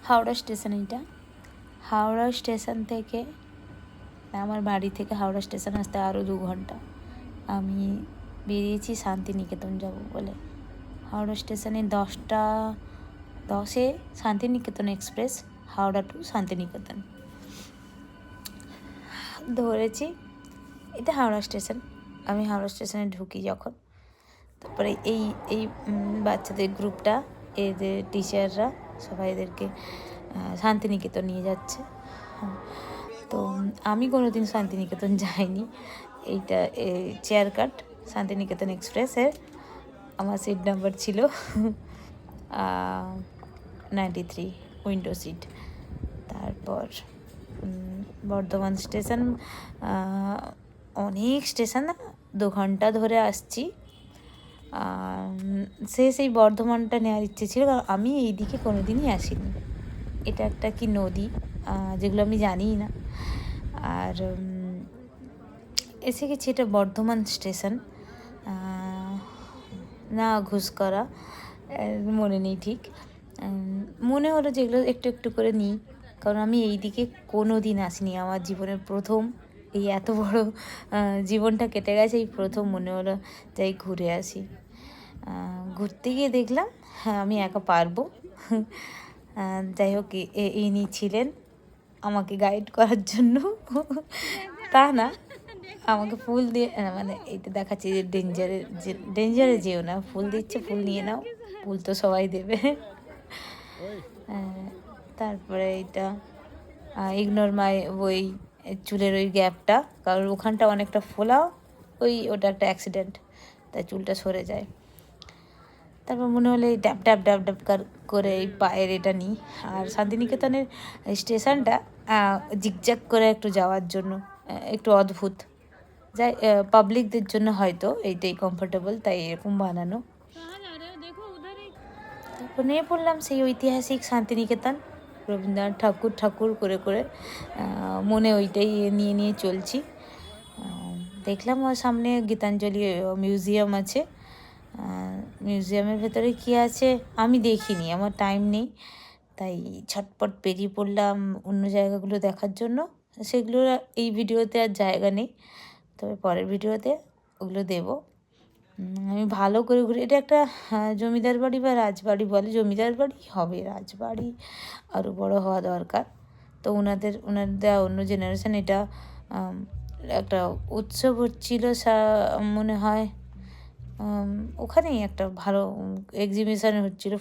Howrah station. এইটা Howrah station থেকে, আমার বাড়ি থেকে হাওড়া স্টেশন আসতে আরও 2 ঘন্টা। আমি বেরিয়েছি শান্তিনিকেতন যাব বলে। হাওড়া স্টেশনে 10:10 শান্তিনিকেতন এক্সপ্রেস হাওড়া টু শান্তিনিকেতন ধরেছি। এটা হাওড়া স্টেশন। আমি হাওড়া স্টেশনে ঢুকি যখন, তারপরে এই এই বাচ্চাদের গ্রুপটা, এদের টিচাররা সবাই এদেরকে শান্তিনিকেতন নিয়ে যাচ্ছে। তো আমি কোনো দিন শান্তিনিকেতন যাইনি। এইটা চেয়ার কাট শান্তিনিকেতন এক্সপ্রেসের আমার সিট নাম্বার ছিল 93, উইন্ডো সিট। তারপর বর্ধমান স্টেশন, অনেক স্টেশন, 2 ঘন্টা ধরে আসছি। সেই বর্ধমানটা নেওয়ার ইচ্ছে ছিল, কারণ আমি এইদিকে কোনো দিনই আসিনি। এটা একটা কি নদী, যেগুলো আমি জানিই না। আর এসে গেছি, এটা বর্ধমান স্টেশন না ঘুষকরা, মনে নেই ঠিক। মনে হলো যেগুলো একটু একটু করে নিই, কারণ আমি এই দিকে কোনো দিন আসিনি। আমার জীবনের প্রথম, এই এত বড় জীবনটা কেটে গেছে, এই প্রথম মনে হলো যাই ঘুরে আসি। ঘুরতে গিয়ে দেখলাম হ্যাঁ আমি একা পারবো। যাই হোক, ইনি ছিলেন আমাকে গাইড করার জন্য। তা না, আমাকে ফুল দিয়ে, মানে এইটা দেখাচ্ছি যে ডেঞ্জারে যেও না, ফুল দিচ্ছে, ফুল নিয়ে নাও, ফুল তো সবাই দেবে। তারপরে এইটা ইগনোর মাই ওই চুলের ওই গ্যাপটা, কারণ ওখানটা অনেকটা ফোলাও, ওটা একটা অ্যাক্সিডেন্ট, তাই চুলটা সরে যায়। তারপর মনে হলো এই ড্যাপ ড্যাপ ড্যাপ ড্যাপ করে এই পায়ের এটা নিই। আর শান্তিনিকেতনের স্টেশনটা জিগজ্যাগ করে একটু যাওয়ার জন্য একটু অদ্ভুত, যাই পাবলিকদের জন্য হয়তো এইটাই কমফোর্টেবল, তাই এরকম বানানো। তারপর নিয়ে পড়লাম সেই ঐতিহাসিক শান্তিনিকেতন, রবীন্দ্রনাথ ঠাকুর করে করে মনে ওইটাই নিয়ে নিয়ে চলছি। দেখলাম ওর সামনে গীতাঞ্জলি মিউজিয়াম আছে। মিউজিয়ামের ভেতরে কী আছে আমি দেখিনি, আমার টাইম নেই, তাই ছটপট বেরিয়ে পড়লাম অন্য জায়গাগুলো দেখার জন্য। সেগুলো এই ভিডিওতে আর জায়গা নেই, তবে পরের ভিডিওতে ওগুলো দেব। আমি ভালো করে ঘুরে, এটা একটা জমিদার বাড়ি বা রাজবাড়ি বলে, জমিদার বাড়ি হবে, রাজবাড়ি আরও বড় হওয়া দরকার। তো ওনাদের অন্য জেনারেশন, এটা একটা উৎসব হচ্ছিল মনে হয়, ওখানেই একটা ভালো এক্সিবিশন হচ্ছিলো।